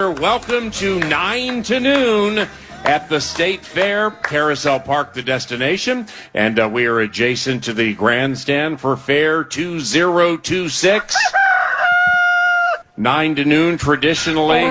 Welcome to 9 to noon at the State Fair, Carousel Park, the destination, and we are adjacent to the grandstand for Fair 2026. 9 to noon traditionally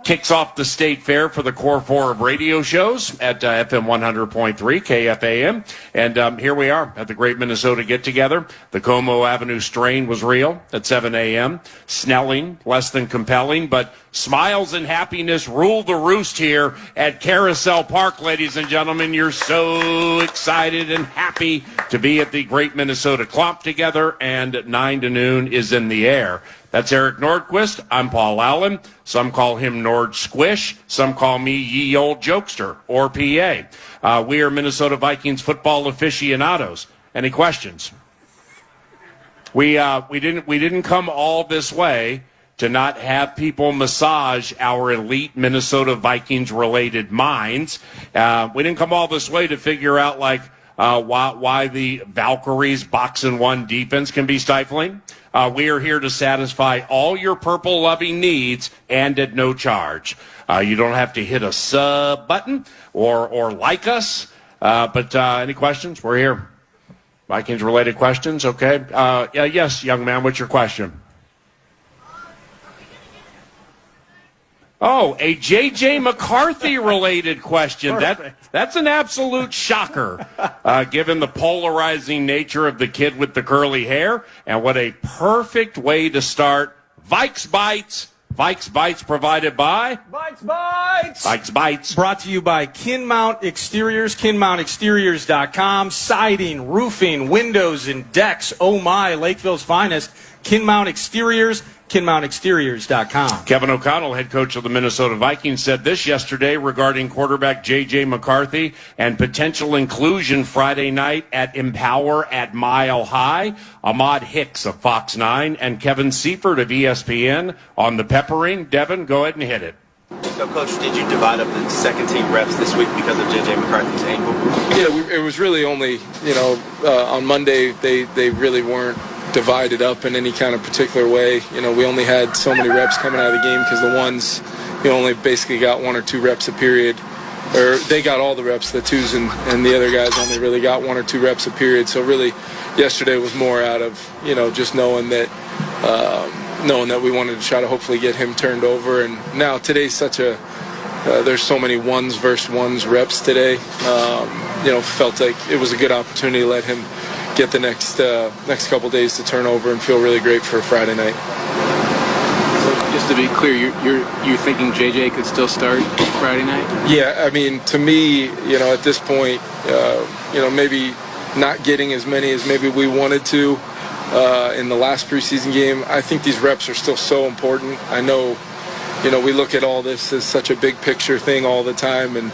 kicks off the State Fair for the Core 4 of radio shows at FM 100.3 KFAN. And here we are at the Great Minnesota Get-Together. The Como Avenue strain was real at 7 a.m. Snelling, less than compelling, but smiles and happiness rule the roost here at Carousel Park, ladies and gentlemen. You're so excited and happy to be at the Great Minnesota Clomp together, and 9 to noon is in the air. That's Eric Nordquist. I'm Paul Allen. Some call him Nord Squish. Some call me Ye Old Jokester, or PA. We are Minnesota Vikings football aficionados. Any questions? We didn't come all this way to not have people massage our elite Minnesota Vikings related minds. We didn't come all this way to figure out why the Valkyries box and one defense can be stifling. We are here to satisfy all your purple-loving needs and at no charge. You don't have to hit a sub button or like us. But any questions? We're here. Vikings-related questions? Okay. Yes, young man, what's your question? Oh, a J.J. McCarthy-related question. That's an absolute shocker, given the polarizing nature of the kid with the curly hair. And what a perfect way to start Vikes Bites. Vikes Bites provided by? Vikes Bites! Vikes Bites. Brought to you by Kinmount Exteriors, KinmountExteriors.com. Siding, roofing, windows, and decks. Oh my, Lakeville's finest. Kinmount Exteriors, KinmountExteriors.com. Kevin O'Connell, head coach of the Minnesota Vikings, said this yesterday regarding quarterback J.J. McCarthy and potential inclusion Friday night at Empower at Mile High. Ahmad Hicks of Fox 9 and Kevin Seifert of ESPN on the peppering. Devin, go ahead and hit it. So, Coach, did you divide up the second-team reps this week because of J.J. McCarthy's ankle? Yeah, it was really only, on Monday they really weren't divided up in any kind of particular way. We only had so many reps coming out of the game because the ones, only basically got 1 or 2 reps a period. Or they got all the reps, the twos, and the other guys only really got 1 or 2 reps a period. So really, yesterday was more out of, just knowing that we wanted to try to hopefully get him turned over. And now today's such a there's so many ones versus ones reps today. Felt like it was a good opportunity to let him get the next couple days to turn over and feel really great for Friday night. So just to be clear, you're thinking JJ could still start Friday night? Yeah, I mean, to me, at this point, maybe not getting as many as maybe we wanted to in the last preseason game. I think these reps are still so important. I know, we look at all this as such a big picture thing all the time, and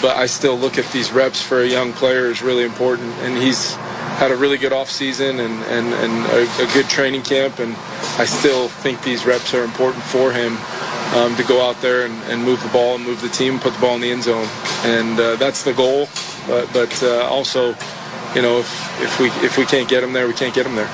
but I still look at these reps for a young player as really important, and he's had a really good offseason and a good training camp, and I still think these reps are important for him to go out there and move the ball and move the team, put the ball in the end zone, and that's the goal. But also, if we can't get him there, we can't get him there.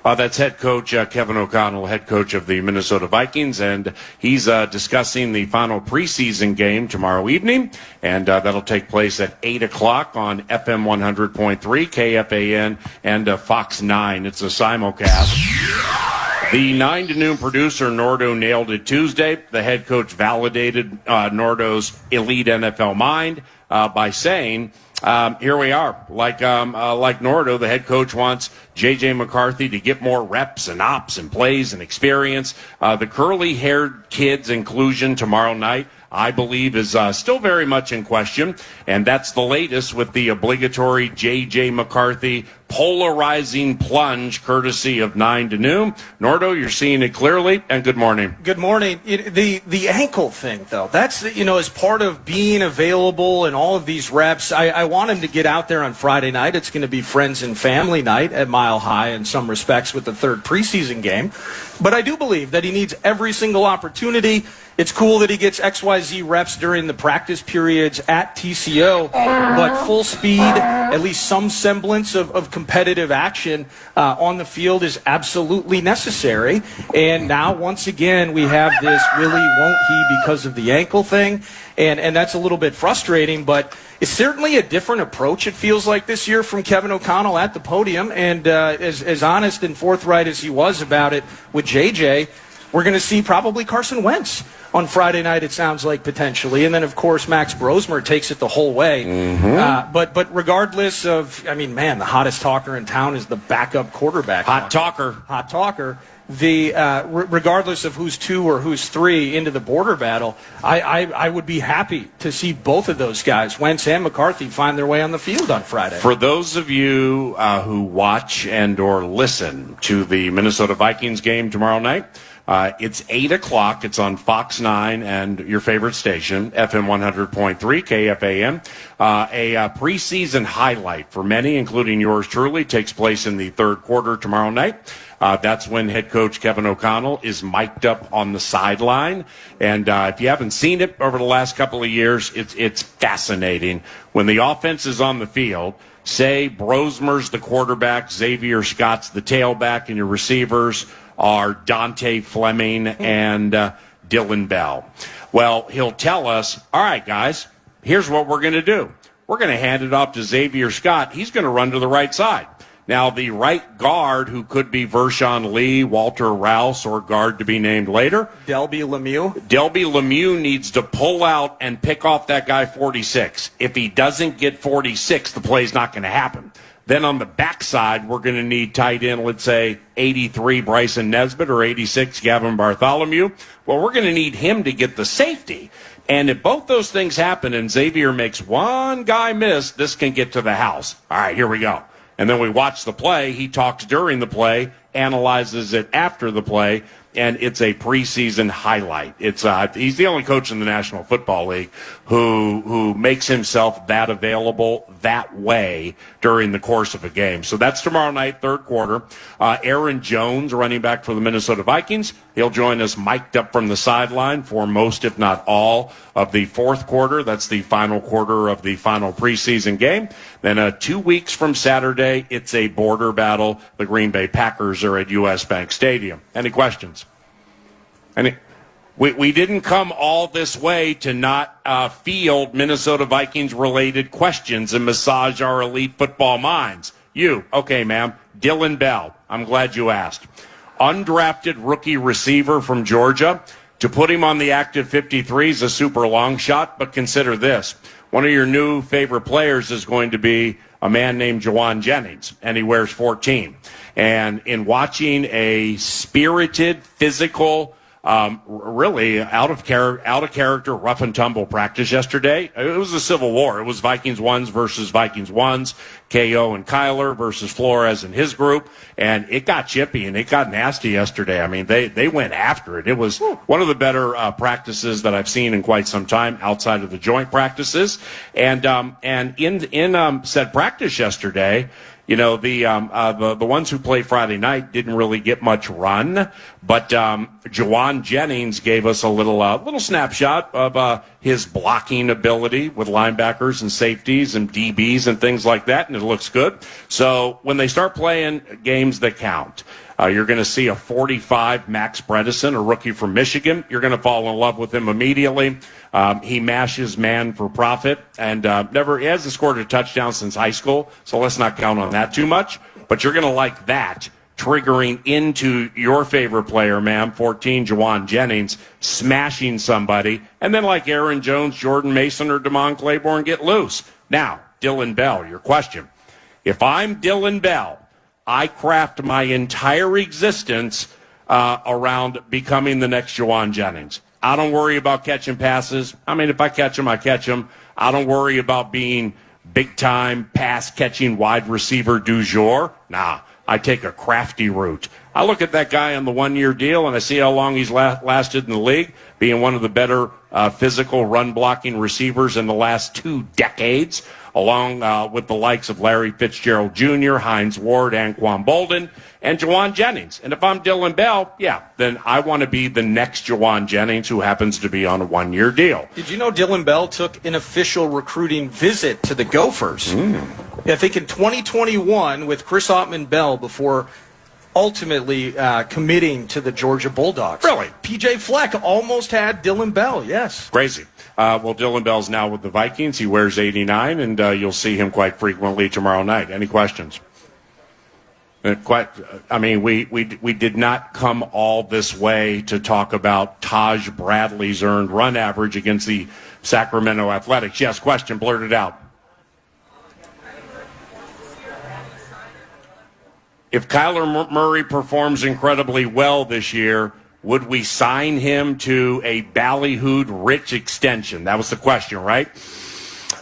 That's head coach Kevin O'Connell, head coach of the Minnesota Vikings, and he's discussing the final preseason game tomorrow evening, and that'll take place at 8 o'clock on FM 100.3, KFAN, and Fox 9. It's a simulcast. The 9 to noon producer, Nordo, nailed it Tuesday. The head coach validated Nordo's elite NFL mind by saying, here we are. Like Nordo, the head coach wants J.J. McCarthy to get more reps and ops and plays and experience. The curly-haired kid's inclusion tomorrow night, I believe, is still very much in question. And that's the latest with the obligatory J.J. McCarthy polarizing plunge courtesy of 9 to noon. Nordo, you're seeing it clearly, and good morning. Good morning. The ankle thing, though, that's, as part of being available and all of these reps, I want him to get out there on Friday night. It's going to be friends and family night at Mile High in some respects with the third preseason game. But I do believe that he needs every single opportunity. It's cool that he gets XYZ reps during the practice periods at TCO, but full speed at least some semblance of competitive action on the field is absolutely necessary. And now, once again, we have this will he, won't he because of the ankle thing. And that's a little bit frustrating, but it's certainly a different approach, it feels like, this year from Kevin O'Connell at the podium. And as honest and forthright as he was about it with JJ, we're going to see probably Carson Wentz on Friday night, it sounds like, potentially. And then, of course, Max Brosmer takes it the whole way. But regardless of, I mean, man, the hottest talker in town is the backup quarterback. Hot talker. Regardless of who's 2 or who's 3 into the border battle, I would be happy to see both of those guys, Wentz and McCarthy, find their way on the field on Friday. For those of you who watch and or listen to the Minnesota Vikings game tomorrow night, it's 8 o'clock. It's on Fox 9 and your favorite station, FM 100.3, KFAN. A preseason highlight for many, including yours truly, takes place in the third quarter tomorrow night. That's when head coach Kevin O'Connell is mic'd up on the sideline. And if you haven't seen it over the last couple of years, it's fascinating. When the offense is on the field, say Brosmer's the quarterback, Xavier Scott's the tailback, and your receivers are Dante Fleming and Dylan Bell. Well, he'll tell us, all right, guys, here's what we're going to do. We're going to hand it off to Xavier Scott. He's going to run to the right side. Now, the right guard, who could be Vershawn Lee, Walter Rouse, or guard to be named later, Delby Lemieux needs to pull out and pick off that guy 46. If he doesn't get 46, the play's not going to happen. Then on the backside, we're going to need tight end, let's say 83 Bryson Nesbitt or 86 Gavin Bartholomew. Well, we're going to need him to get the safety. And if both those things happen and Xavier makes one guy miss, this can get to the house. All right, here we go. And then we watch the play. He talks during the play, analyzes it after the play, and it's a preseason highlight. It's he's the only coach in the National Football League who makes himself that available that way during the course of a game. So that's tomorrow night, third quarter. Aaron Jones, running back for the Minnesota Vikings, he'll join us mic'd up from the sideline for most, if not all, of the fourth quarter. That's the final quarter of the final preseason game. Then 2 weeks from Saturday, it's a border battle. The Green Bay Packers are at U.S. Bank Stadium. Any questions? We didn't come all this way to not field Minnesota Vikings-related questions and massage our elite football minds. You, okay, ma'am. Dylan Bell, I'm glad you asked. Undrafted rookie receiver from Georgia. To put him on the active 53 is a super long shot, but consider this. One of your new favorite players is going to be a man named Juwan Jennings, and he wears 14. And in watching a spirited, physical, really out of character, rough and tumble practice yesterday. It was a civil war. It was Vikings ones versus Vikings ones, KO and Kyler versus Flores and his group, and it got chippy and it got nasty yesterday. I mean, they went after it. It was one of the better practices that I've seen in quite some time outside of the joint practices. And in said practice yesterday, you know, the ones who played Friday night didn't really get much run, but Juwan Jennings gave us a little snapshot of his blocking ability with linebackers and safeties and DBs and things like that, and it looks good. So when they start playing games that count, you're going to see a 45 Max Bredesen, a rookie from Michigan. You're going to fall in love with him immediately. He mashes man for profit, and he hasn't scored a touchdown since high school, so let's not count on that too much. But you're going to like that, triggering into your favorite player, ma'am, 14, Juwan Jennings, smashing somebody, and then like Aaron Jones, Jordan Mason, or Damon Claiborne get loose. Now, Dylan Bell, your question. If I'm Dylan Bell, I craft my entire existence around becoming the next Juwan Jennings. I don't worry about catching passes. I mean, if I catch them, I catch them. I don't worry about being big-time pass-catching wide receiver du jour. Nah, I take a crafty route. I look at that guy on the one-year deal, and I see how long he's lasted in the league, being one of the better physical run-blocking receivers in the last 2 decades, along with the likes of Larry Fitzgerald Jr., Hines Ward, Anquan Bolden, and Juwan Jennings. And if I'm Dylan Bell, then I want to be the next Juwan Jennings, who happens to be on a 1-year deal. Did you know Dylan Bell took an official recruiting visit to the Gophers? I think in 2021 with Chris Ottman-Bell before ultimately committing to the Georgia Bulldogs. Really? P.J. Fleck almost had Dylan Bell, yes. Crazy. Well, Dylan Bell's now with the Vikings. He wears 89, and you'll see him quite frequently tomorrow night. Any questions? We did not come all this way to talk about Taj Bradley's earned run average against the Sacramento Athletics. Yes, question, blurted out. If Kyler Murray performs incredibly well this year, would we sign him to a ballyhooed rich extension? That was the question, right?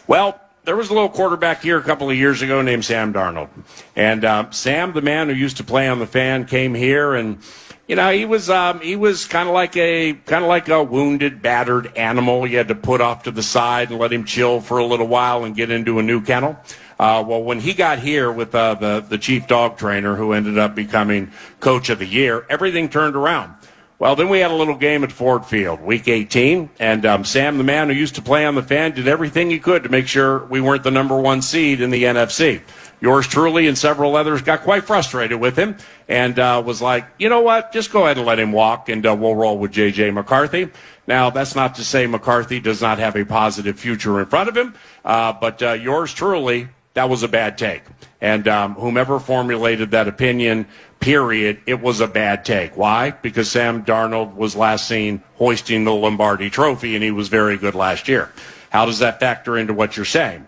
Well, there was a little quarterback here a couple of years ago named Sam Darnold. And Sam, the man who used to play on the Fan, came here, and he was kind of like a wounded, battered animal. You had to put off to the side and let him chill for a little while and get into a new kennel. Well, when he got here with the chief dog trainer, who ended up becoming coach of the year, everything turned around. Well, then we had a little game at Ford Field, Week 18, and Sam, the man who used to play on the Fan, did everything he could to make sure we weren't the number one seed in the NFC. Yours truly and several others got quite frustrated with him and was like, you know what, just go ahead and let him walk, and we'll roll with J.J. McCarthy. Now, that's not to say McCarthy does not have a positive future in front of him, but yours truly, that was a bad take. And whomever formulated that opinion, period, it was a bad take. Why? Because Sam Darnold was last seen hoisting the Lombardi Trophy, and he was very good last year. How does that factor into what you're saying?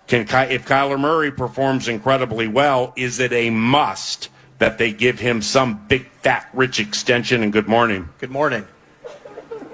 If Kyler Murray performs incredibly well, is it a must that they give him some big, fat, rich extension? And good morning. Good morning.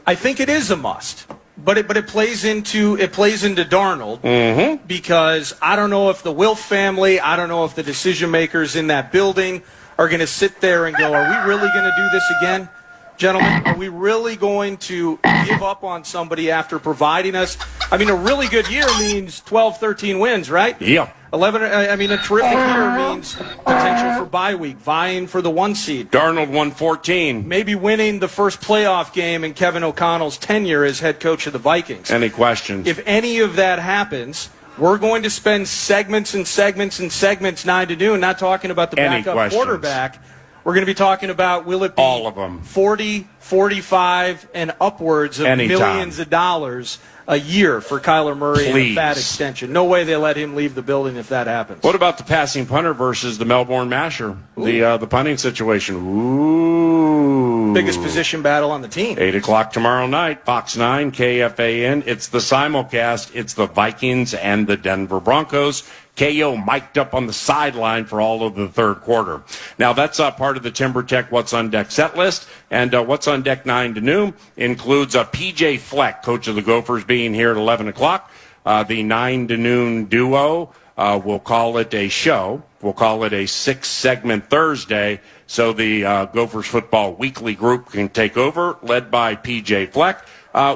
I think it is a must. But it plays into Darnold because I don't know if the Wilf family, I don't know if the decision makers in that building are going to sit there and go, are we really going to do this again, gentlemen? Are we really going to give up on somebody after providing us? I mean, a really good year means 12, 13 wins, right? Yeah. A terrific year means potential for bye week, vying for the 1 seed. Darnold won 14. Maybe winning the first playoff game in Kevin O'Connell's tenure as head coach of the Vikings. Any questions? If any of that happens, we're going to spend segments and segments and segments 9 to noon, not talking about the backup quarterback. We're going to be talking about, will it be all of them, 40, 45, and upwards of millions of dollars a year for Kyler Murray and a fat extension. No way they let him leave the building if that happens. What about the passing punter versus the Melbourne Masher? The punting situation. Ooh. Biggest position battle on the team. 8 o'clock tomorrow night, Fox 9, KFAN. It's the simulcast. It's the Vikings and the Denver Broncos. KO mic'd up on the sideline for all of the third quarter. Now, that's part of the Timber Tech What's on Deck set list. And What's on Deck 9 to noon includes P.J. Fleck, coach of the Gophers, being here at 11 o'clock. The 9 to noon duo, we'll call it a show. We'll call it a 6-segment Thursday, so the Gophers football weekly group can take over, led by P.J. Fleck.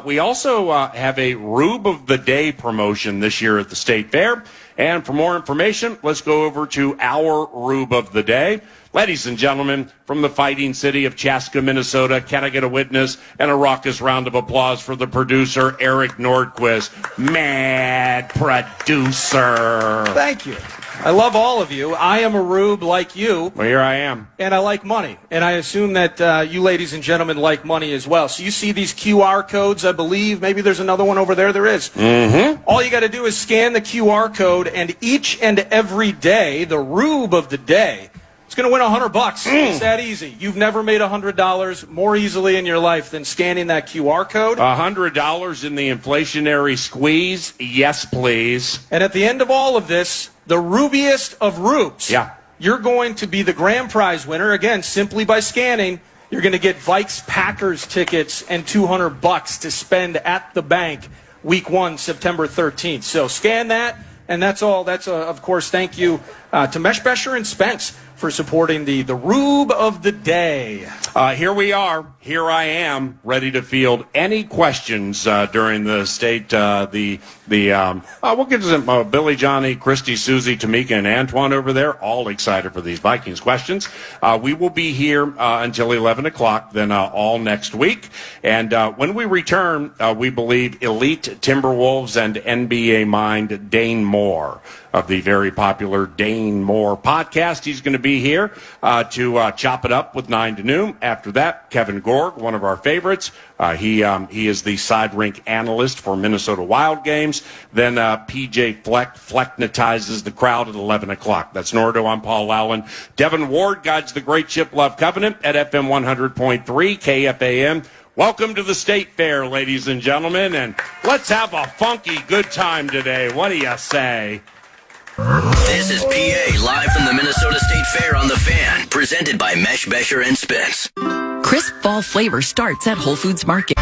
We also have a Rube of the Day promotion this year at the State Fair. And for more information, let's go over to our Rube of the Day. Ladies and gentlemen, from the fighting city of Chaska, Minnesota, can I get a witness and a raucous round of applause for the producer, Eric Nordquist? Mad producer. Thank you. I love all of you. I am a Rube like you. Well, here I am. And I like money. And I assume that you ladies and gentlemen like money as well. So you see these QR codes, I believe. Maybe there's another one over there. There is. Mm-hmm. All you got to do is scan the QR code, and each and every day, the Rube of the Day, it's going to win $100. It's that easy. You've never made $100 more easily in your life than scanning that QR code. $100 in the inflationary squeeze? Yes, please. And at the end of all of this, the rubiest of rubes. Yeah. You're going to be the grand prize winner, again, simply by scanning. You're going to get Vikes Packers tickets and $200 to spend at the bank week 1, September 13th. So scan that, and that's all. That's, of course, thank you to Mesh Besher and Spence for supporting the Rube of the Day. Here we are. Here I am, ready to field any questions during the state. We'll get to them. Billy, Johnny, Christy, Susie, Tamika, and Antoine over there, all excited for these Vikings questions. We will be here until 11 o'clock, then all next week. And when we return, we believe elite Timberwolves and NBA mind Dane Moore of the very popular Dane Moore podcast. He's going to be here to chop it up with 9 to noon. After that, Kevin Gorg, one of our favorites. He is the side rink analyst for Minnesota Wild games. Then PJ Flecknetizes the crowd at 11 o'clock. That's Nordo. I'm Paul Allen. Devin Ward guides the Great Ship Love Covenant at FM 100.3 KFAN. Welcome to the State Fair, ladies and gentlemen, and let's have a funky good time today. What do you say? This is PA live from the Minnesota State Fair on the Fan, presented by Mesh, Besher, and Spence. Crisp fall flavor starts at Whole Foods Market.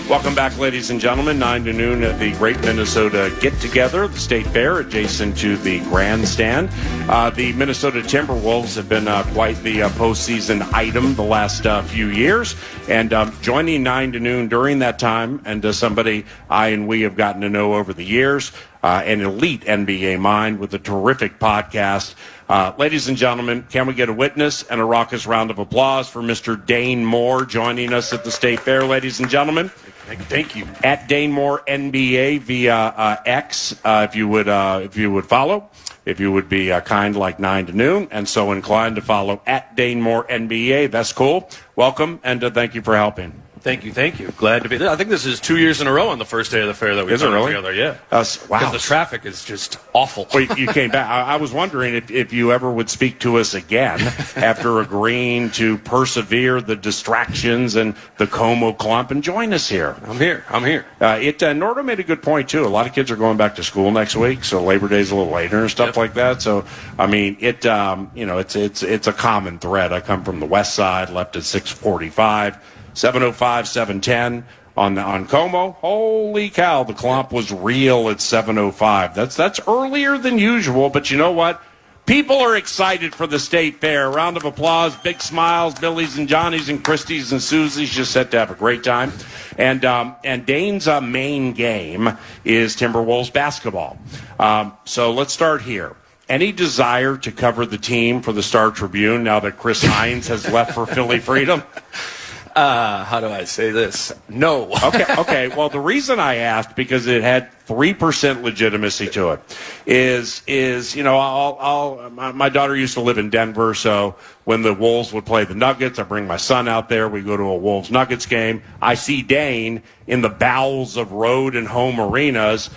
Welcome back, ladies and gentlemen. 9 to noon at the Great Minnesota Get-Together, the State Fair, adjacent to the grandstand. The Minnesota Timberwolves have been quite the postseason item the last few years. And joining 9 to noon during that time, and somebody I and we have gotten to know over the years, an elite NBA mind with a terrific podcast. Ladies and gentlemen, can we get a witness and a raucous round of applause for Mr. Dane Moore joining us at the State Fair, ladies and gentlemen? Thank you. At Dane Moore NBA via X, if you would follow, if you would be kind like 9 to noon, and so inclined to follow at Dane Moore NBA. That's cool. Welcome, and thank you for helping. Thank you. Glad to be there. I think this is 2 years in a row on the first day of the fair that we've done together. Yeah. Wow. Because the traffic is just awful. Well, you came back. I was wondering if you ever would speak to us again after agreeing to persevere the distractions and the Como clump and join us here. I'm here. Nordo made a good point, too. A lot of kids are going back to school next week, so Labor Day's a little later and stuff like that. So, I mean, it's a common thread. I come from the west side, left at 6:45. 7:05, 7:10 on Como. Holy cow, the clump was real at 7:05. That's earlier than usual, but you know what? People are excited for the State Fair. Round of applause, big smiles, Billy's and Johnny's and Christie's and Susie's just set to have a great time. And Dane's main game is Timberwolves basketball. So let's start here. Any desire to cover the team for the Star Tribune now that Chris Hines has left for Philly Freedom? How do I say this? No. Okay. Well, the reason I asked, because it had 3% legitimacy to it, is my daughter used to live in Denver, so when the Wolves would play the Nuggets, I bring my son out there. We go to a Wolves Nuggets game. I see Dane in the bowels of road and home arenas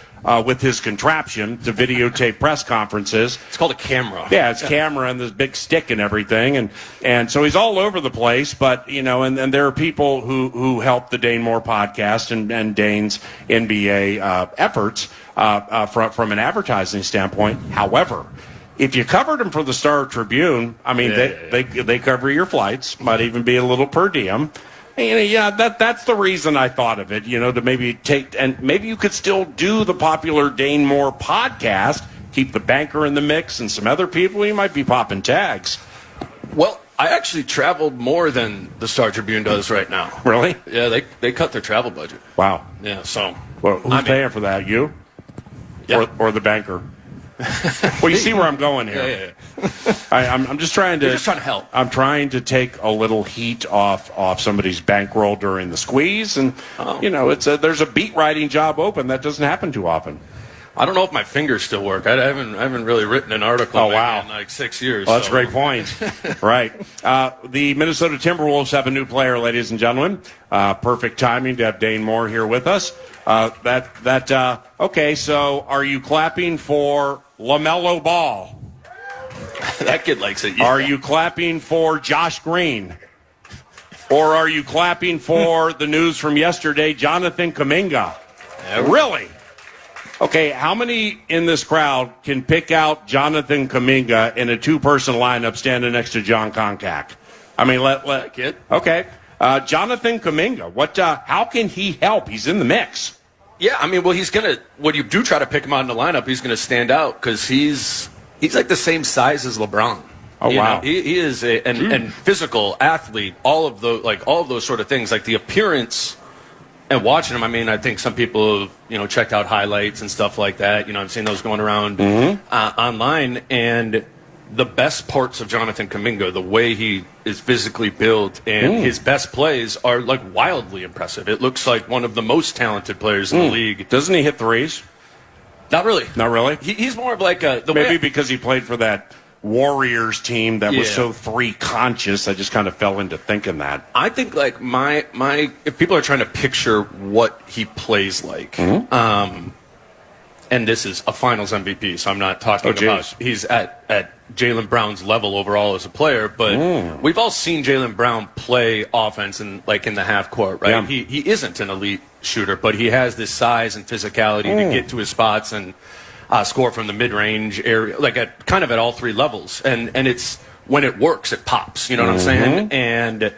with his contraption to videotape press conferences. It's called a camera. Yeah, it's camera and this big stick and everything. And so he's all over the place, but, and there are people who help the Dane Moore podcast and Dane's NBA efforts from an advertising standpoint. However, if you covered them for the Star Tribune, I mean, they cover your flights, might even be a little per diem. That's the reason I thought of it, to maybe maybe you could still do the popular Dane Moore podcast, keep the banker in the mix and some other people. You might be popping tags. Well, I actually traveled more than the Star Tribune does right now. Really? Yeah, they cut their travel budget. Wow. Yeah, so. Well, who's paying for that? You? Yeah. Or the banker? Well, you see where I'm going here. Yeah. I'm just trying to. You're just trying to help. I'm trying to take a little heat off somebody's bankroll during the squeeze, and there's a beat writing job open that doesn't happen too often. I don't know if my fingers still work. I haven't really written an article in like 6 years. Well, that's a great point. Right. The Minnesota Timberwolves have a new player, ladies and gentlemen. Perfect timing to have Dane Moore here with us. Okay, so are you clapping for LaMelo Ball? That kid likes it. Yeah. Are you clapping for Josh Green? Or are you clapping for the news from yesterday, Jonathan Kuminga? Yeah, really? Okay, how many in this crowd can pick out Jonathan Kuminga in a two-person lineup standing next to John Koncak? I mean, let kid. Okay, Jonathan Kuminga. How can he help? He's in the mix. Yeah, I mean, well, he's gonna. When you do try to pick him out in the lineup, he's gonna stand out because he's like the same size as LeBron. Oh, wow. Know, he is and physical athlete. All of those sort of things, like the appearance. And watching him, I mean, I think some people have, checked out highlights and stuff like that. I've seen those going around online. And the best parts of Jonathan Kuminga, the way he is physically built and his best plays are, like, wildly impressive. It looks like one of the most talented players in the league. Doesn't he hit threes? Not really. Not really? He's more of like a... Maybe because he played for that Warriors team that was so three conscious, I just kind of fell into thinking that. I think like my if people are trying to picture what he plays like, and this is a Finals MVP, so I'm not talking about he's at Jaylen Brown's level overall as a player, but we've all seen Jaylen Brown play offense in the half court, right? Yeah. He isn't an elite shooter, but he has this size and physicality to get to his spots and score from the mid-range area, like at all three levels. And it's when it works, it pops. You know what I'm saying? And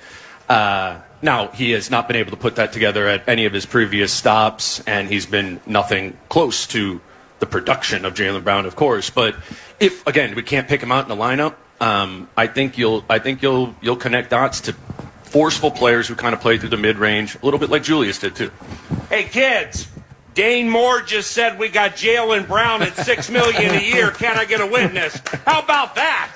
now he has not been able to put that together at any of his previous stops, and he's been nothing close to the production of Jaylen Brown, of course. But if again we can't pick him out in the lineup, I think you'll connect dots to forceful players who kind of play through the mid-range, a little bit like Julius did too. Hey kids. Dane Moore just said we got Jaylen Brown at $6 million a year. Can I get a witness? How about that?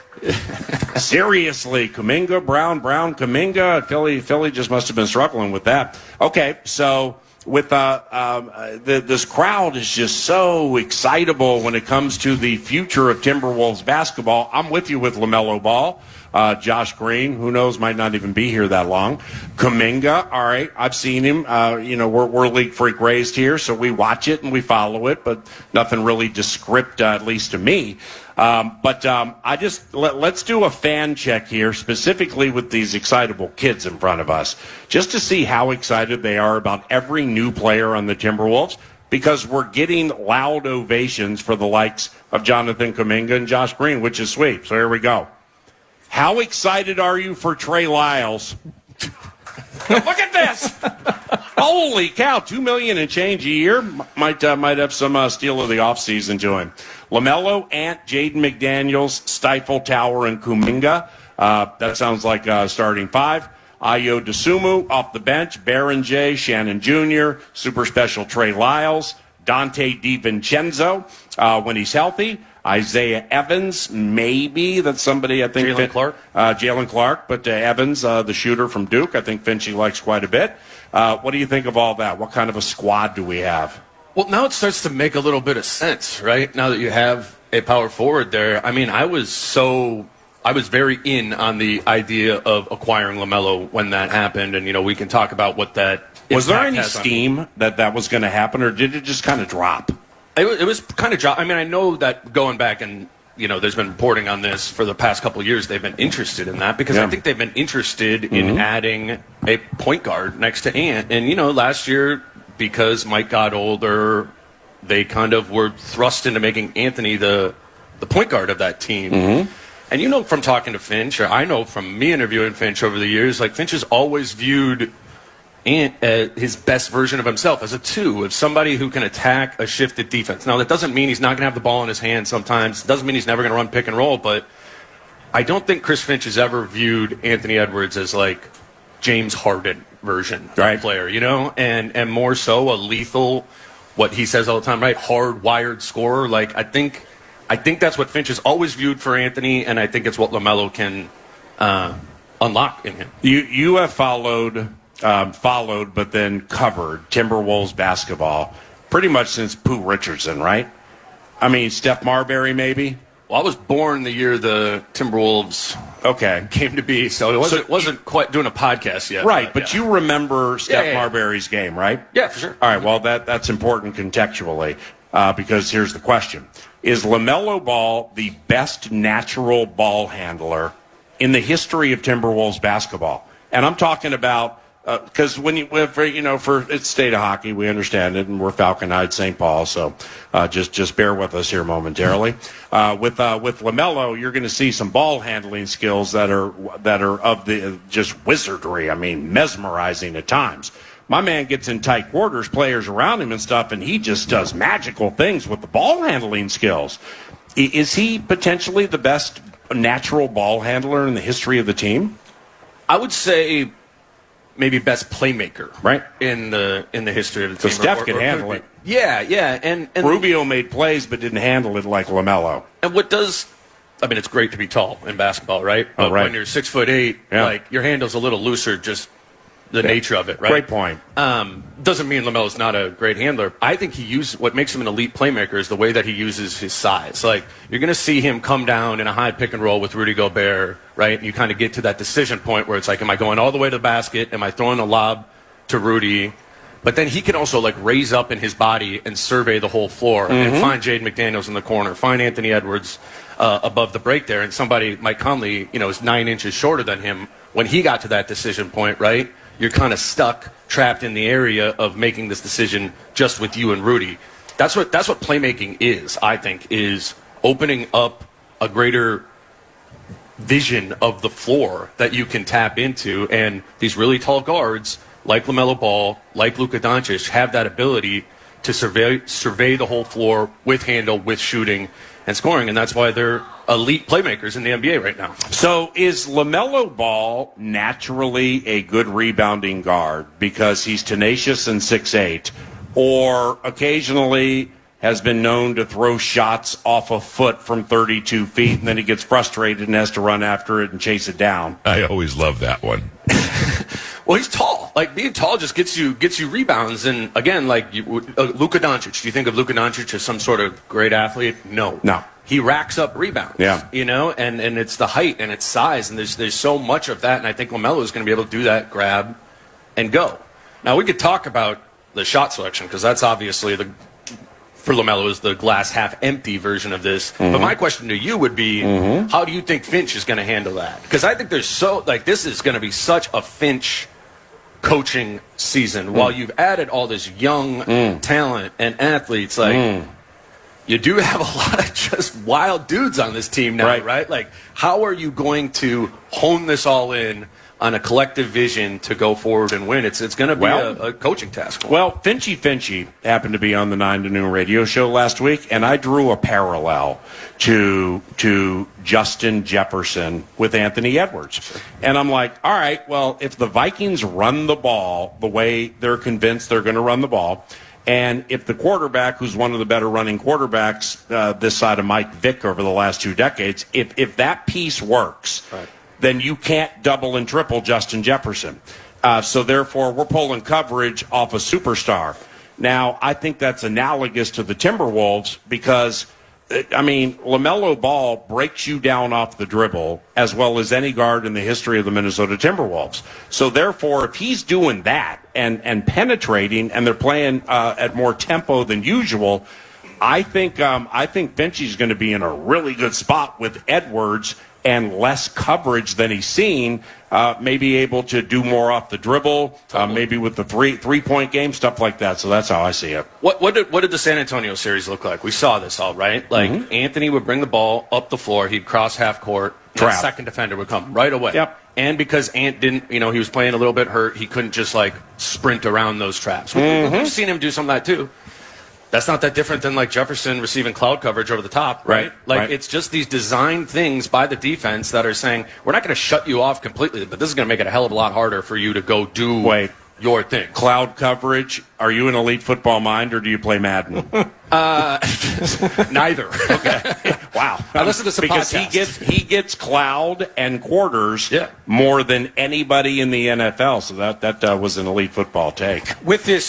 Seriously, Kuminga, Brown, Kuminga. Philly just must have been struggling with that. Okay, so with this crowd is just so excitable when it comes to the future of Timberwolves basketball. I'm with you with LaMelo Ball. Josh Green, who knows, might not even be here that long. Kuminga, all right, I've seen him. We're League Freak raised here, so we watch it and we follow it, but nothing really descript, at least to me. Let's do a fan check here, specifically with these excitable kids in front of us, just to see how excited they are about every new player on the Timberwolves, because we're getting loud ovations for the likes of Jonathan Kuminga and Josh Green, which is sweet. So here we go. How excited are you for Trey Lyles? Look at this! Holy cow, $2 million and change a year. Might have some steal of the offseason to him. LaMelo, Ant, Jaden McDaniels, Stifle, Tower, and Kuminga. That sounds like starting five. Ayo Dosunmu off the bench. Baron J, Shannon Jr., super special Trey Lyles. Dante DiVincenzo when he's healthy. Isaiah Evans, maybe. That's somebody I think. Jalen Clark. But Evans, the shooter from Duke, I think Finchy likes quite a bit. What do you think of all that? What kind of a squad do we have? Well, now it starts to make a little bit of sense, right? Now that you have a power forward there. I mean, I was very in on the idea of acquiring LaMelo when that happened. And, we can talk about what that was. There any steam that was going to happen, or did it just kind of drop? It was kind of drop. I mean, I know that going back and, there's been reporting on this for the past couple of years. They've been interested in that because I think they've been interested in adding a point guard next to Ant. And, last year, because Mike got older, they kind of were thrust into making Anthony the point guard of that team. And from talking to Finch, or I know from me interviewing Finch over the years, like Finch has always viewed Ant his best version of himself as a two, of somebody who can attack a shifted defense. Now, that doesn't mean he's not going to have the ball in his hand sometimes. It doesn't mean he's never going to run pick and roll, but I don't think Chris Finch has ever viewed Anthony Edwards as like James Harden version player, and more so a lethal, what he says all the time, right? Hard-wired scorer. Like, I think that's what Finch has always viewed for Anthony, and I think it's what LaMelo can unlock in him. You have followed but then covered Timberwolves basketball pretty much since Pooh Richardson, right? I mean, Steph Marbury, maybe? Well, I was born the year the Timberwolves came to be, so it wasn't quite doing a podcast yet. Right, but you remember Steph Marbury's game, right? Yeah, for sure. All right, well, that's important contextually because here's the question. Is LaMelo Ball the best natural ball handler in the history of Timberwolves basketball? And I'm talking about because for it's state of hockey, we understand it, and we're Falcon Eyed St. Paul, so just bear with us here momentarily. With LaMelo, you're going to see some ball handling skills that are of the just wizardry. I mean, mesmerizing at times. My man gets in tight quarters, players around him and stuff, and he just does magical things with the ball handling skills. Is he potentially the best natural ball handler in the history of the team? I would say maybe best playmaker, right, in the history of the team. So Steph could handle it. Yeah, and Rubio made plays but didn't handle it like LaMelo. And it's great to be tall in basketball, right? But when you're 6'8", like your handle's a little looser, just the nature of it, right? Great point. Doesn't mean LaMelo's not a great handler. I think what makes him an elite playmaker is the way that he uses his size. Like, you're going to see him come down in a high pick and roll with Rudy Gobert, right? And you kind of get to that decision point where it's like, am I going all the way to the basket? Am I throwing a lob to Rudy? But then he can also like raise up in his body and survey the whole floor and find Jaden McDaniels in the corner, find Anthony Edwards above the break there, and somebody, Mike Conley, is 9 inches shorter than him. When he got to that decision point, right, you're kind of trapped in the area of making this decision just with you and Rudy. That's what playmaking is, I think, is opening up a greater vision of the floor that you can tap into. And these really tall guards, like LaMelo Ball, like Luka Doncic, have that ability to survey the whole floor with handle, with shooting, and scoring. And that's why they're elite playmakers in the NBA right now. So is LaMelo Ball naturally a good rebounding guard because he's tenacious and 6'8", or occasionally has been known to throw shots off a foot from 32 feet, and then he gets frustrated and has to run after it and chase it down? I always love that one. Well, he's tall. Like, being tall just gets you rebounds. And again, like Luka Doncic. Do you think of Luka Doncic as some sort of great athlete? No. He racks up rebounds. Yeah. And it's the height and it's size, and there's so much of that. And I think LaMelo is going to be able to do that, grab, and go. Now we could talk about the shot selection because that's obviously for LaMelo is the glass half empty version of this. But my question to you would be, how do you think Finch is going to handle that? Because I think this is going to be such a Finch coaching season. While you've added all this young talent and athletes, you do have a lot of just wild dudes on this team now, right? Like, how are you going to hone this all in on a collective vision to go forward and win? It's going to be a coaching task. Well, Finchy happened to be on the 9 to Noon radio show last week, and I drew a parallel to Justin Jefferson with Anthony Edwards. And I'm like, all right, well, if the Vikings run the ball the way they're convinced they're going to run the ball, and if the quarterback, who's one of the better running quarterbacks this side of Mike Vick over the last 2 decades, if that piece works, then you can't double and triple Justin Jefferson. So therefore, we're pulling coverage off a superstar. Now, I think that's analogous to the Timberwolves because, LaMelo Ball breaks you down off the dribble as well as any guard in the history of the Minnesota Timberwolves. So therefore, if he's doing that and penetrating and they're playing at more tempo than usual, I think Finchy's going to be in a really good spot with Edwards and less coverage than he's seen, maybe able to do more off the dribble, maybe with the three-point game, stuff like that. So that's how I see it. What did the San Antonio series look like? We saw this all, right? Like, Anthony would bring the ball up the floor, he'd cross half court, the second defender would come right away. Yep. And because Ant didn't, he was playing a little bit hurt, he couldn't just, sprint around those traps. We've seen him do some of that, too. That's not that different than Jefferson receiving cloud coverage over the top, right? It's just these designed things by the defense that are saying, we're not going to shut you off completely, but this is going to make it a hell of a lot harder for you to go do your thing. Cloud coverage. Are you an elite football mind or do you play Madden? Neither. Okay. Wow. I listen to some because podcasts. he gets cloud and quarters more than anybody in the NFL. So that was an elite football take. With this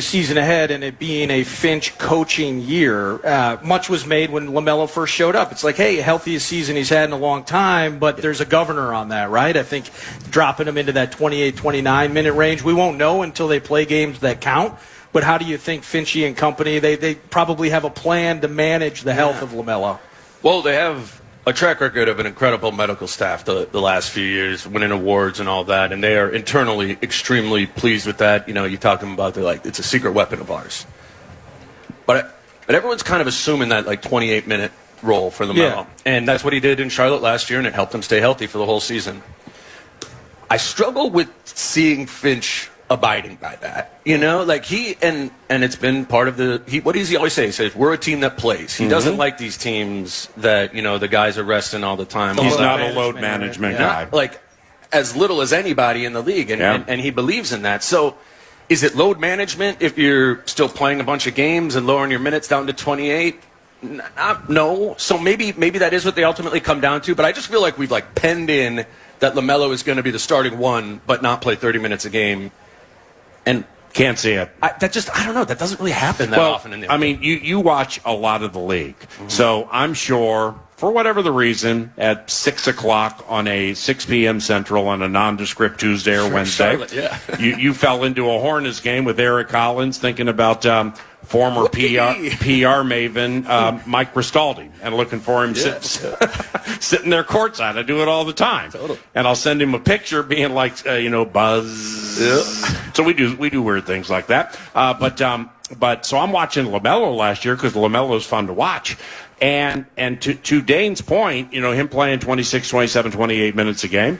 season ahead and it being a Finch coaching year, much was made when LaMelo first showed up. It's like, hey, healthiest season he's had in a long time, but there's a governor on that, right? I think dropping him into that 28, 29-minute range, we won't know until they play games that count. But how do you think Finchy and company, they probably have a plan to manage the health of LaMelo? Well, they have a track record of an incredible medical staff the last few years, winning awards and all that, and they are internally extremely pleased with that. You know, you talk to them about, they're like, it's a secret weapon of ours. But everyone's kind of assuming that, like, 28-minute role for LaMelo. Yeah. And that's what he did in Charlotte last year, and it helped him stay healthy for the whole season. I struggle with seeing Finch abiding by that. You know, like and it's been part of what does he always say? He says, we're a team that plays. He doesn't like these teams that, you know, the guys are resting all the time. He's not a load management guy. Like, as little as anybody in the league, and he believes in that. So, is it load management if you're still playing a bunch of games and lowering your minutes down to 28? No. So maybe that is what they ultimately come down to. But I just feel like we've, like, penned in that LaMelo is going to be the starting one, but not play 30 minutes a game. And can't see it. I don't know. That doesn't really happen that often in the NBA. I mean, you watch a lot of the league. So I'm sure, for whatever the reason, at 6 o'clock on a 6 p.m. Central on a nondescript Tuesday or Wednesday, Charlotte, you fell into a Hornets game with Eric Collins thinking about former PR maven Mike Cristaldi and looking for him sitting there courtside. I do it all the time. Totally. And I'll send him a picture being like, buzz. Yeah. So we do weird things like that. But so I'm watching LaMelo last year because LaMelo is fun to watch. And to Dane's point, him playing 26, 27, 28 minutes a game,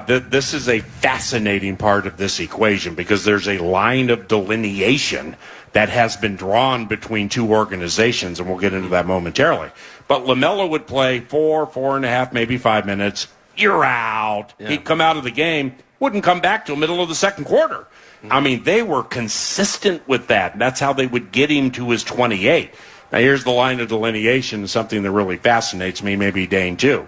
this is a fascinating part of this equation because there's a line of delineation that has been drawn between two organizations, and we'll get into that momentarily. But LaMelo would play 4.5, maybe 5 minutes. You're out. Yeah. He'd come out of the game, wouldn't come back till middle of the second quarter. Mm-hmm. I mean, they were consistent with that. That's how they would get him to his 28. Now, here's the line of delineation, something that really fascinates me, maybe Dane too.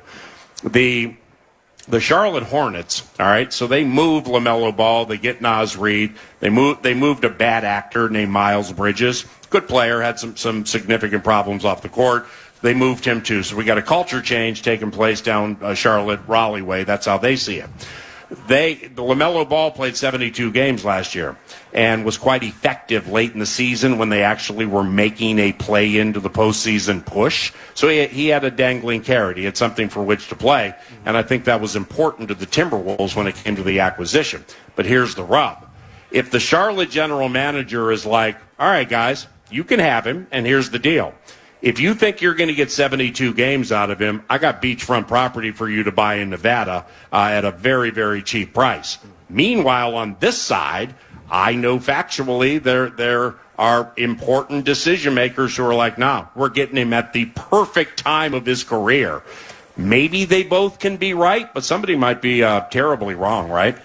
The Charlotte Hornets, all right, so they moved LaMelo Ball. They get Naz Reid. They moved a bad actor named Miles Bridges. Good player, had some significant problems off the court. They moved him too. So we got a culture change taking place down Charlotte, Raleigh way. That's how they see it. The LaMelo Ball played 72 games last year and was quite effective late in the season when they actually were making a play into the postseason push. So he had a dangling carrot. He had something for which to play, and I think that was important to the Timberwolves when it came to the acquisition. But here's the rub. If the Charlotte general manager is like, all right, guys, you can have him, and here's the deal. If you think you're going to get 72 games out of him, I got beachfront property for you to buy in Nevada at a very, very cheap price. Meanwhile, on this side, I know factually there are important decision makers who are like, nah, we're getting him at the perfect time of his career. Maybe they both can be right, but somebody might be terribly wrong, right?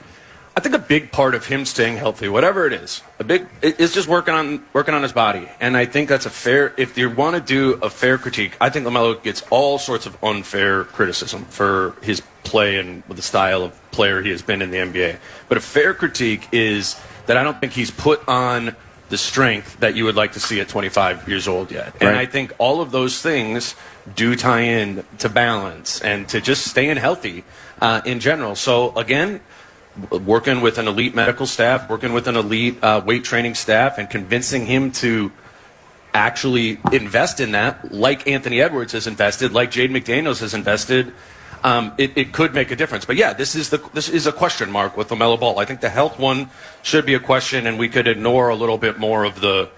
I think a big part of him staying healthy, whatever it is, it's just working on his body. And I think that's if you want to do a fair critique, I think LaMelo gets all sorts of unfair criticism for his play and the style of player he has been in the NBA. But a fair critique is that I don't think he's put on the strength that you would like to see at 25 years old yet. Right. And I think all of those things do tie in to balance and to just staying healthy in general. So, again, working with an elite medical staff, working with an elite weight training staff, and convincing him to actually invest in that, like Anthony Edwards has invested, like Jaden McDaniels has invested, it could make a difference. But yeah, this is a question mark with LaMelo Ball. I think the health one should be a question, and we could ignore a little bit more of the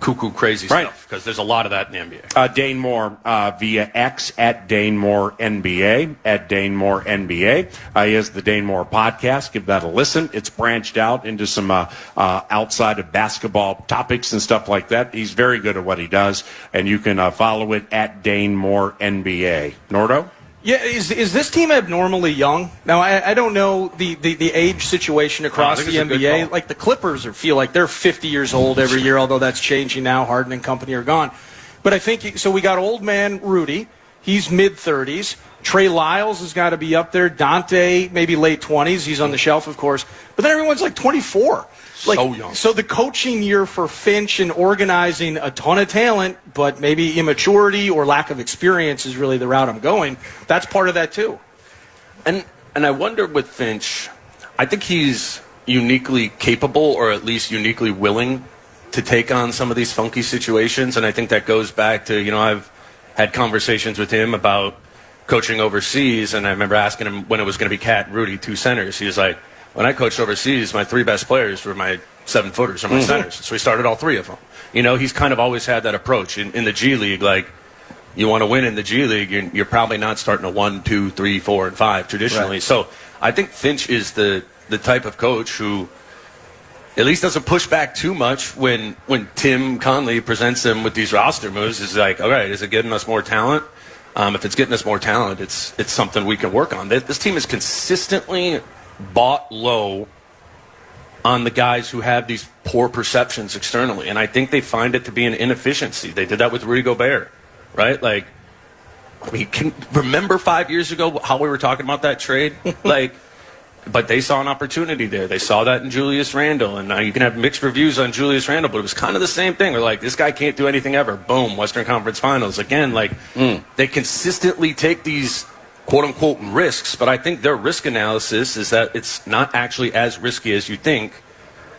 cuckoo crazy stuff because there's a lot of that in the NBA. Dane Moore via X at Dane Moore NBA at Dane Moore NBA. He has the Dane Moore podcast. Give that a listen. It's branched out into some outside of basketball topics and stuff like that. He's very good at what he does, and you can follow it at Dane Moore NBA. Nordo? Yeah, is this team abnormally young? Now, I don't know the age situation across the NBA. Like the Clippers feel like they're 50 years old every year, although that's changing now. Harden and company are gone. But I think, so we got old man Rudy. He's mid-30s. Trey Lyles has got to be up there. Dante, maybe late 20s. He's on the shelf, of course. But then everyone's like 24. So young. So the coaching year for Finch and organizing a ton of talent, but maybe immaturity or lack of experience is really the route I'm going. That's part of that too. And I wonder with Finch, I think he's uniquely capable or at least uniquely willing to take on some of these funky situations. And I think that goes back to, I've had conversations with him about coaching overseas, and I remember asking him when it was going to be Cat and Rudy, 2 centers. He was like, when I coached overseas, my 3 best players were my 7-footers or my centers. So he started all 3 of them. You know, he's kind of always had that approach. In the G League, like, you want to win in the G League, you're probably not starting a 1, 2, 3, 4, and 5 traditionally. Right. So I think Finch is the type of coach who at least doesn't push back too much when Tim Conley presents him with these roster moves. Is like, all right, is it getting us more talent? If it's getting us more talent, it's something we can work on. This team is consistently bought low on the guys who have these poor perceptions externally, and I think they find it to be an inefficiency. They did that with Rudy Gobert, right? Like, I mean, remember 5 years ago how we were talking about that trade? Like, but they saw an opportunity there. They saw that in Julius Randle, and now you can have mixed reviews on Julius Randle, but it was kind of the same thing. We're like, this guy can't do anything ever. Boom, Western Conference Finals. Again, like, they consistently take these quote-unquote risks, but I think their risk analysis is that it's not actually as risky as you think.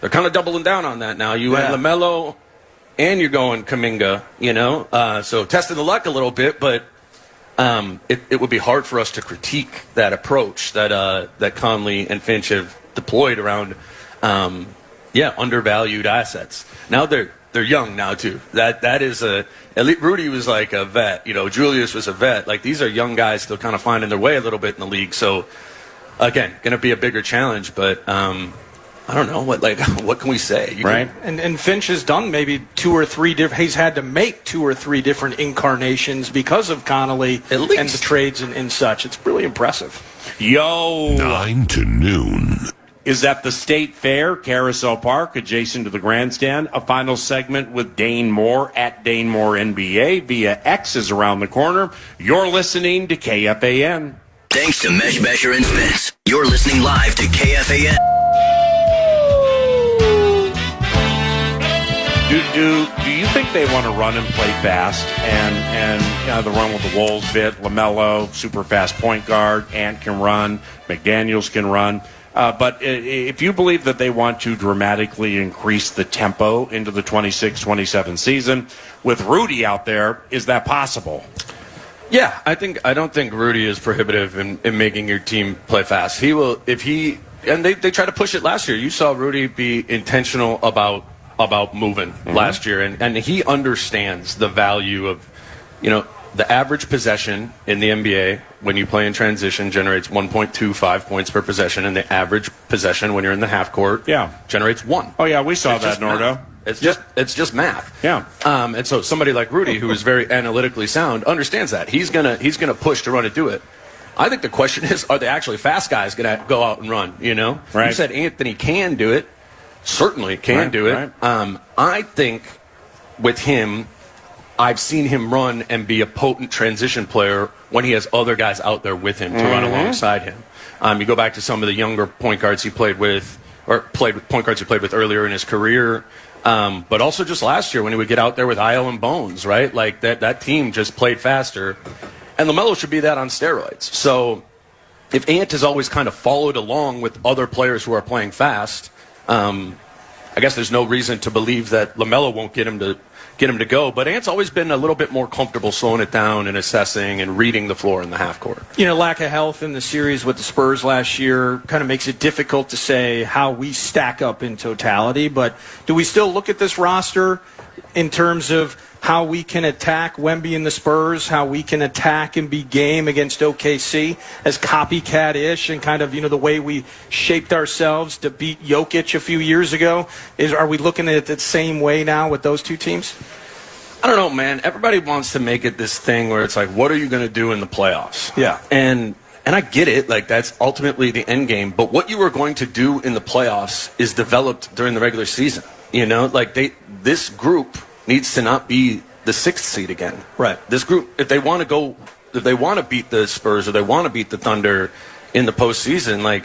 They're kind of doubling down on that now. You had LaMelo, and you're going Kuminga, you know? So testing the luck a little bit, but it would be hard for us to critique that approach that Conley and Finch have deployed around, undervalued assets. Now they're young now too. That is at least Rudy was like a vet. You know, Julius was a vet. Like, these are young guys still kind of finding their way a little bit in the league. So again, going to be a bigger challenge, but I don't know what can we say, right? And Finch has done maybe 2 or 3 different. He's had to make 2 or 3 different incarnations because of Connolly and the trades and such. It's really impressive. 9 to noon is at the State Fair, Carousel Park, adjacent to the grandstand. A final segment with Dane Moore at Dane Moore NBA via X is around the corner. You're listening to KFAN. Thanks to Mesh Besher and Spence. You're listening live to KFAN. Do you think they want to run and play fast and the run with the Wolves bit? LaMelo, super fast point guard. Ant can run. McDaniels can run. But if you believe that they want to dramatically increase the tempo into the 26-27 season, with Rudy out there, is that possible? Yeah, I don't think Rudy is prohibitive in making your team play fast. He will, and they tried to push it last year. You saw Rudy be intentional about moving last year, and he understands the value of, the average possession in the NBA when you play in transition generates 1.25 points per possession, and the average possession when you're in the half court generates 1. Oh yeah, we saw that, Nordo. It's just math. Yeah. And so somebody like Rudy, who is very analytically sound, understands that. He's gonna push to run and do it. I think the question is, are the actually fast guys gonna go out and run? Right. You said Anthony can do it. Certainly can do it. Right. I think with him, I've seen him run and be a potent transition player when he has other guys out there with him to run alongside him. You go back to some of the younger point guards he played with, point guards he played with earlier in his career, but also just last year when he would get out there with Io and Bones, right? Like that team just played faster, and LaMelo should be that on steroids. So if Ant has always kind of followed along with other players who are playing fast, I guess there's no reason to believe that LaMelo won't get him to go. But Ant's always been a little bit more comfortable slowing it down and assessing and reading the floor in the half court. Lack of health in the series with the Spurs last year kind of makes it difficult to say how we stack up in totality. But do we still look at this roster in terms of how we can attack Wemby and the Spurs, how we can attack and be game against OKC as copycat-ish, and kind of, the way we shaped ourselves to beat Jokic a few years ago? Are we looking at it the same way now with those two teams? I don't know, man. Everybody wants to make it this thing where it's like, what are you going to do in the playoffs? Yeah. And I get it. Like, that's ultimately the end game. But what you are going to do in the playoffs is developed during the regular season. This group needs to not be the 6th seed again. Right. This group, if they want to beat the Spurs or they want to beat the Thunder in the postseason,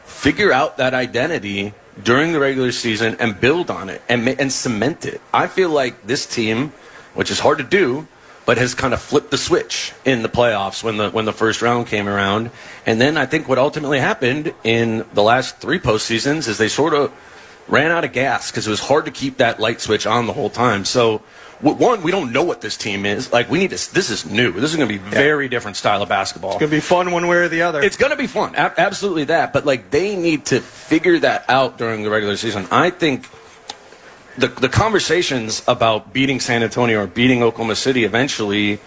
figure out that identity during the regular season and build on it and cement it. I feel like this team, which is hard to do, but has kind of flipped the switch in the playoffs when the first round came around. And then I think what ultimately happened in the last 3 postseasons is they sort of ran out of gas because it was hard to keep that light switch on the whole time. So one, we don't know what this team is. Like, we need to. This is new. This is going to be very different style of basketball. It's going to be fun one way or the other. It's going to be fun. Absolutely that. But, like, they need to figure that out during the regular season. I think the conversations about beating San Antonio or beating Oklahoma City eventually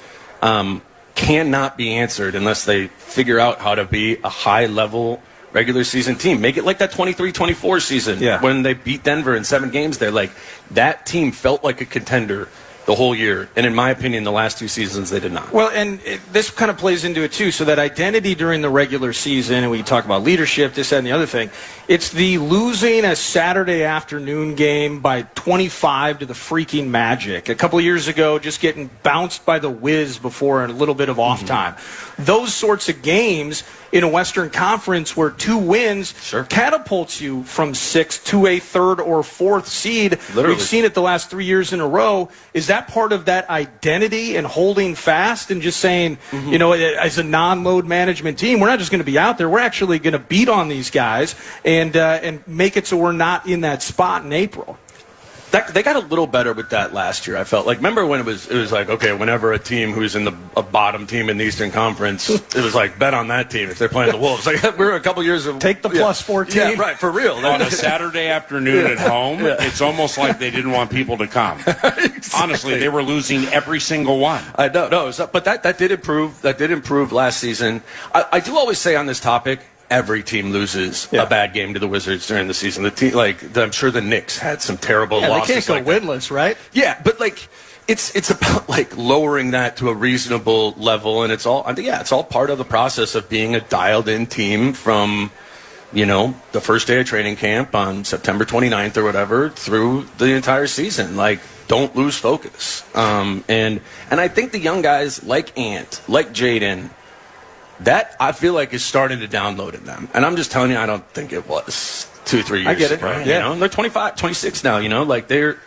cannot be answered unless they figure out how to be a high-level regular season team. Make it like that 23-24 season when they beat Denver in 7 games there. Like, that team felt like a contender the whole year. And in my opinion, the last 2 seasons, they did not. Well, and this kind of plays into it, too. So that identity during the regular season, and we talk about leadership, this, that, and the other thing, it's the losing a Saturday afternoon game by 25 to the freaking Magic. A couple of years ago, just getting bounced by the Wiz before a little bit of off time. Those sorts of games in a Western Conference where 2 wins catapults you from 6th to a 3rd or 4th seed. Literally. We've seen it the last 3 years in a row. Is that part of that identity and holding fast and just saying, you know, as a non-load management team, we're not just going to be out there. We're actually going to beat on these guys and make it so we're not in that spot in April. They got a little better with that last year, I felt. Like, remember when it was like, okay, whenever a team who's in a bottom team in the Eastern Conference, it was like, bet on that team if they're playing the Wolves. Like, we're a couple years of... Take the plus 14. Yeah, right, for real. On a Saturday afternoon at home, it's almost like they didn't want people to come. Exactly. Honestly, they were losing every single one. I know, but that did improve. That did improve last season. I do always say on this topic, every team loses a bad game to the Wizards during the season. The team, I'm sure the Knicks had some terrible losses. They can't go winless, right? Yeah, but like it's about like lowering that to a reasonable level, and it's all part of the process of being a dialed-in team from, you know, the first day of training camp on September 29th or whatever through the entire season. Like, don't lose focus. And I think the young guys like Ant, like Jaden, that I feel like is starting to download in them. And I'm just telling you, I don't think it was 2-3 years I get it. ago. Right. You know? And they're 25, 26 now, you know, like they're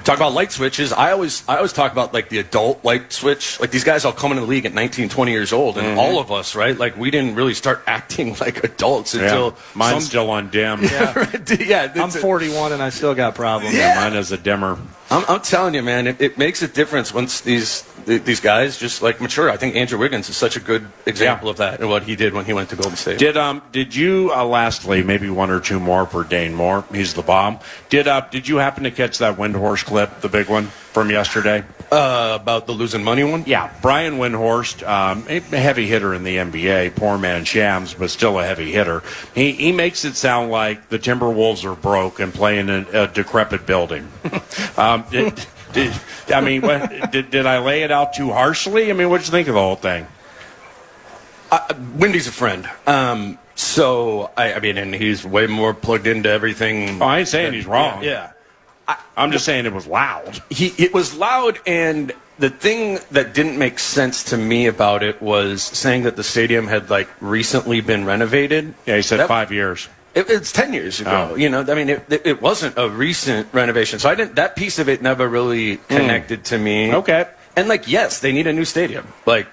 talk about light switches. I always talk about like the adult light switch. Like, these guys all come into the league at 19, 20 years old, and all of us, right? Like, we didn't really start acting like adults until mine's still on dim. I'm 41 and I still got problems. Yeah, mine is a dimmer. I'm telling you, man, it makes a difference once these guys just like mature. I think Andrew Wiggins is such a good example of that and what he did when he went to Golden State. Did you lastly, maybe 1 or 2 more for Dane Moore? He's the bomb. Did you happen to catch that Windhorst clip, the big one from yesterday? About the losing money one? Yeah, Brian Windhorst, a heavy hitter in the NBA, poor man Shams, but still a heavy hitter. He makes it sound like the Timberwolves are broke and play in a decrepit building. Did I lay it out too harshly? I mean, what did you think of the whole thing? Wendy's a friend. So, I mean, and he's way more plugged into everything. Oh, I ain't saying he's wrong. Yeah. I'm just saying it was loud. It was loud, and the thing that didn't make sense to me about it was saying that the stadium had, like, recently been renovated. Yeah, he said 5 years. It's 10 years ago. You know, I mean, it wasn't a recent renovation. So that piece of it never really connected to me. Okay. And, like, yes, they need a new stadium. Like,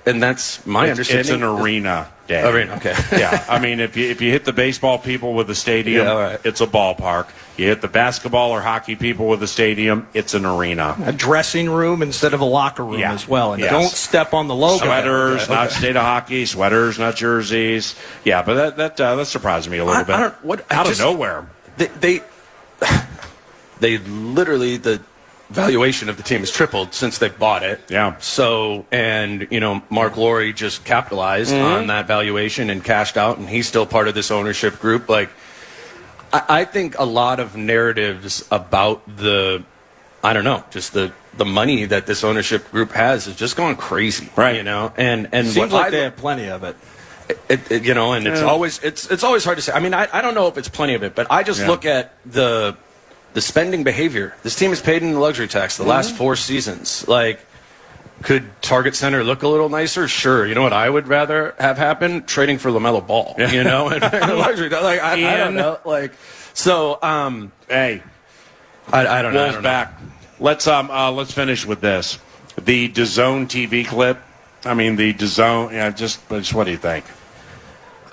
and that's my understanding. It's an arena, Dan. Arena, okay. Yeah, I mean, if you hit the baseball people with a stadium, it's a ballpark. You hit the basketball or hockey people with a stadium, it's an arena. A dressing room instead of a locker room as well. And don't step on the logo. Sweaters, not state of hockey. Sweaters, not jerseys. Yeah, but that surprised me a little bit. Out of nowhere. They literally, the valuation of the team has tripled since they bought it. Yeah. So, and, you know, Mark Lowry just capitalized on that valuation and cashed out, and he's still part of this ownership group. Like, I think a lot of narratives about just the money that this ownership group has is just going crazy. Right. You know, and seems like they have plenty of it. You know, and it's always hard to say. I mean, I don't know if it's plenty of it, but I just look at the spending behavior. This team has paid in the luxury tax the last 4 seasons. Like, could Target Center look a little nicer? Sure. You know what I would rather have happen? Trading for LaMelo Ball. You know, and luxury. Like, I don't know. Like, so, hey, I don't know. Wolves back. Let's finish with this. The DAZN TV clip. I mean, the DAZN. Yeah, just what do you think?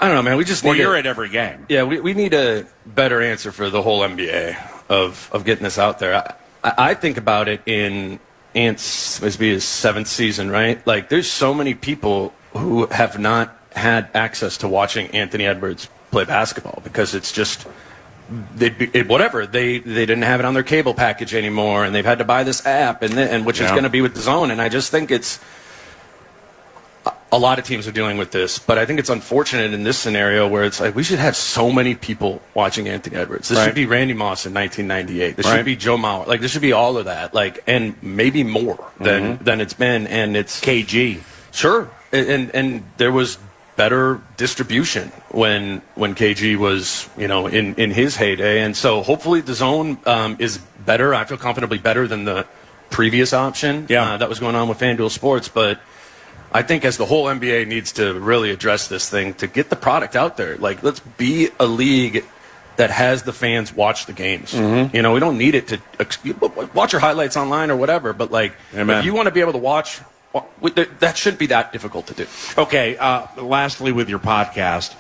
I don't know, man. We just need you're at every game. Yeah, we need a better answer for the whole NBA of getting this out there. I think about it in Ant's, must be his 7th season, right? Like, there's so many people who have not had access to watching Anthony Edwards play basketball because it's just they didn't have it on their cable package anymore, and they've had to buy this app, and which is going to be with the Zone. And I just think it's a lot of teams are dealing with this, but I think it's unfortunate in this scenario where it's like we should have so many people watching Anthony Edwards. This should be Randy Moss in 1998. This should be Joe Mauer. Like, this should be all of that. Like, and maybe more than it's been. And it's KG. Sure, and there was better distribution when KG was, in his heyday. And so hopefully the Zone is better. I feel confidently better than the previous option that was going on with FanDuel Sports. But I think as the whole NBA needs to really address this thing to get the product out there. Like, let's be a league that has the fans watch the games. We don't need it to watch your highlights online or whatever. But, like, if you want to be able to watch, that shouldn't be that difficult to do. Okay. Lastly, with your podcast,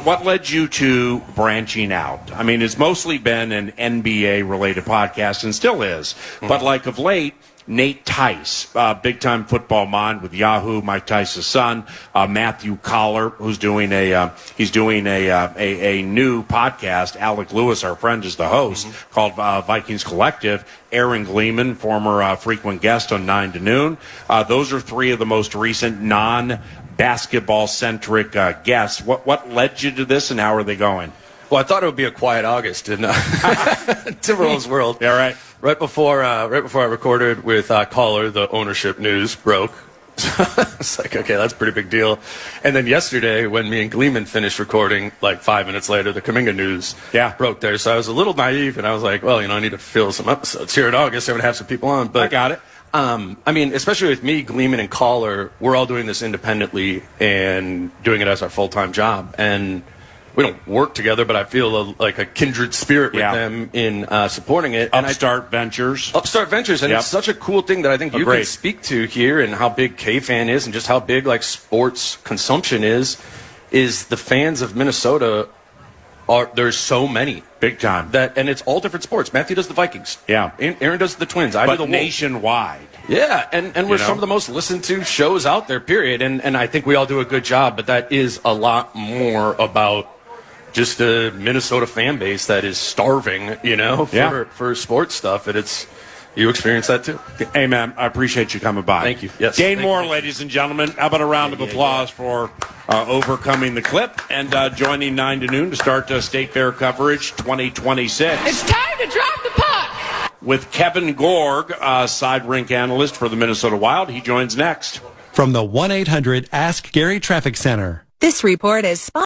what led you to branching out? I mean, it's mostly been an NBA-related podcast and still is. But, like, of late, Nate Tice, big-time football mind with Yahoo, Mike Tice's son, Matthew Collar, who's doing a new podcast. Alec Lewis, our friend, is the host, called Vikings Collective. Aaron Gleeman, former frequent guest on 9 to Noon. Those are 3 of the most recent non-basketball-centric guests. What led you to this, and how are they going? Well, I thought it would be a quiet August in Timberwolves world. Yeah, right. Right before I recorded with Caller, the ownership news broke. It's like, okay, that's a pretty big deal. And then yesterday, when me and Gleeman finished recording, like 5 minutes later, the Kuminga news broke there. So I was a little naive, and I was like, well, I need to fill some episodes here in August. I'm going to have some people on. But I got it. I mean, especially with me, Gleeman, and Caller, we're all doing this independently and doing it as our full-time job. And we don't work together, but I feel like a kindred spirit with them in supporting it. Upstart Ventures. And it's such a cool thing that I think you can speak to here, and how big KFAN is, and just how big like sports consumption is the fans of Minnesota there's so many. Big time. And it's all different sports. Matthew does the Vikings. Yeah. Aaron does the Twins. I do the nationwide. Yeah, and we're some of the most listened to shows out there, period. And I think we all do a good job, but that is a lot more about just a Minnesota fan base that is starving, for sports stuff. And you experience that too. Hey, man, I appreciate you coming by. Thank you. Yes. Dane Moore, ladies and gentlemen. How about a round of applause for overcoming the clip and joining 9 to Noon to start State Fair coverage 2026. It's time to drop the puck. With Kevin Gorg, side rink analyst for the Minnesota Wild. He joins next. From the 1-800-ASK-GARY Traffic Center. This report is sponsored